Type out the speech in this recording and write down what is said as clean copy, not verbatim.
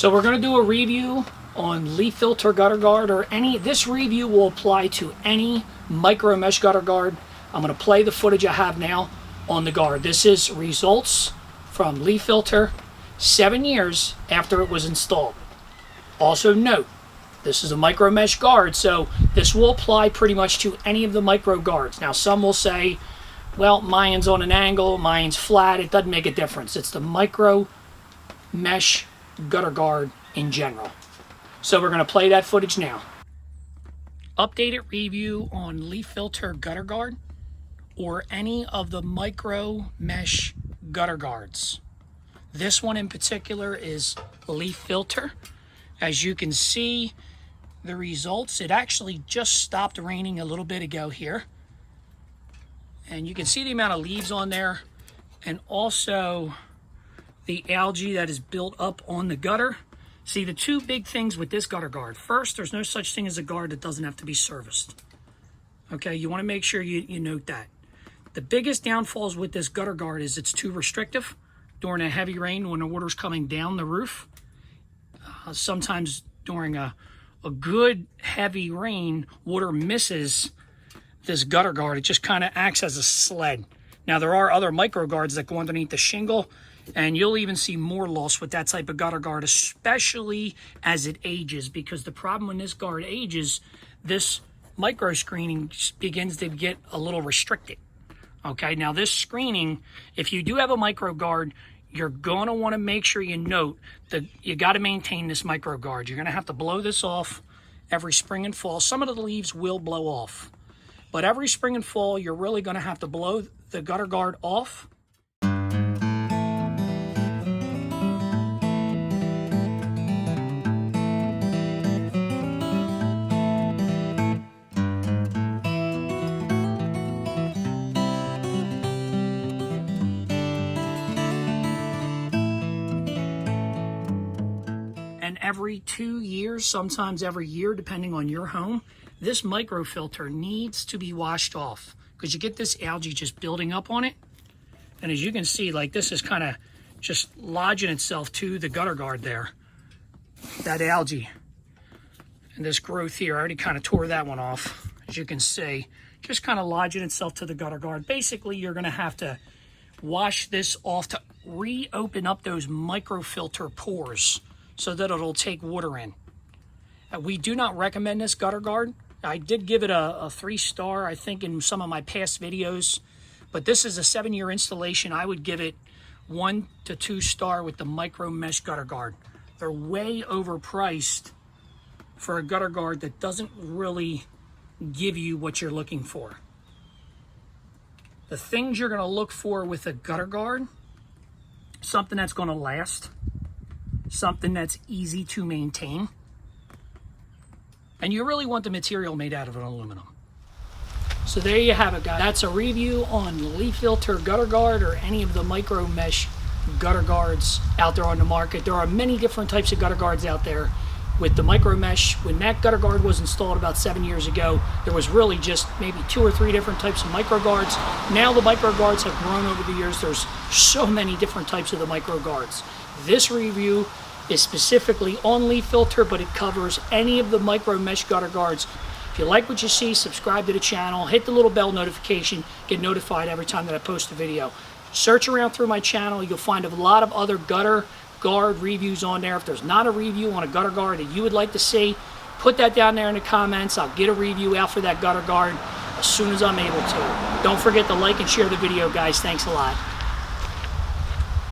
So we're going to do a review on Leaf Filter gutter guard, or this review will apply to any micro mesh gutter guard. I'm going to play the footage I have now on the guard. This is results from Leaf Filter 7 years after it was installed. Also note, this is a micro mesh guard, so this will apply pretty much to any of the micro guards. Now some will say, well, mine's on an angle, mine's flat, it doesn't make a difference. It's the micro mesh gutter guard in general. So we're going to play that footage now. Updated review on Leaf Filter gutter guard or any of the micro mesh gutter guards. This one in particular is Leaf Filter. As you can see the results, it actually just stopped raining a little bit ago here. And you can see the amount of leaves on there, and also the algae that is built up on the gutter. See, the two big things with this gutter guard. First, there's no such thing as a guard that doesn't have to be serviced. Okay, you want to make sure you note that. The biggest downfalls with this gutter guard is it's too restrictive during a heavy rain when the water's coming down the roof. Sometimes during a good heavy rain, water misses this gutter guard. It just kind of acts as a sled. Now, there are other micro guards that go underneath the shingle, and you'll even see more loss with that type of gutter guard, especially as it ages, because the problem when this guard ages, this micro screening begins to get a little restricted. Okay, now this screening, if you do have a micro guard, you're going to want to make sure you note that you got to maintain this micro guard. You're going to have to blow this off every spring and fall. Some of the leaves will blow off, but every spring and fall, you're really going to have to blow the gutter guard off. And every 2 years, sometimes every year, depending on your home, this microfilter needs to be washed off because you get this algae just building up on it. And as you can see, like, this is kind of just lodging itself to the gutter guard there. That algae and this growth here, I already kind of tore that one off. As you can see, just kind of lodging itself to the gutter guard. Basically, you're going to have to wash this off to reopen up those microfilter pores so that it'll take water in. We do not recommend this gutter guard. I did give it a 3-star, I think, in some of my past videos, but this is a 7-year installation. I would give it 1 to 2-star with the micro mesh gutter guard. They're way overpriced for a gutter guard that doesn't really give you what you're looking for. The things you're going to look for with a gutter guard: something that's going to last, something that's easy to maintain, and you really want the material made out of an aluminum. So there you have it, guys. That's a review on Leaf Filter gutter guard or any of the micro mesh gutter guards out there on the market. There are many different types of gutter guards out there. With the micro mesh, when that gutter guard was installed about 7 years ago, there was really just maybe 2 or 3 different types of micro guards. Now the micro guards have grown over the years. There's so many different types of the micro guards. This review is specifically on Leaf Filter, but it covers any of the micro mesh gutter guards. If you like what you see, subscribe to the channel, hit the little bell notification, get notified every time that I post a video. Search around through my channel, you'll find a lot of other gutter guard reviews on there. If there's not a review on a gutter guard that you would like to see, put that down there in the comments. I'll get a review out for that gutter guard as soon as I'm able to. Don't forget to like and share the video, guys. Thanks a lot.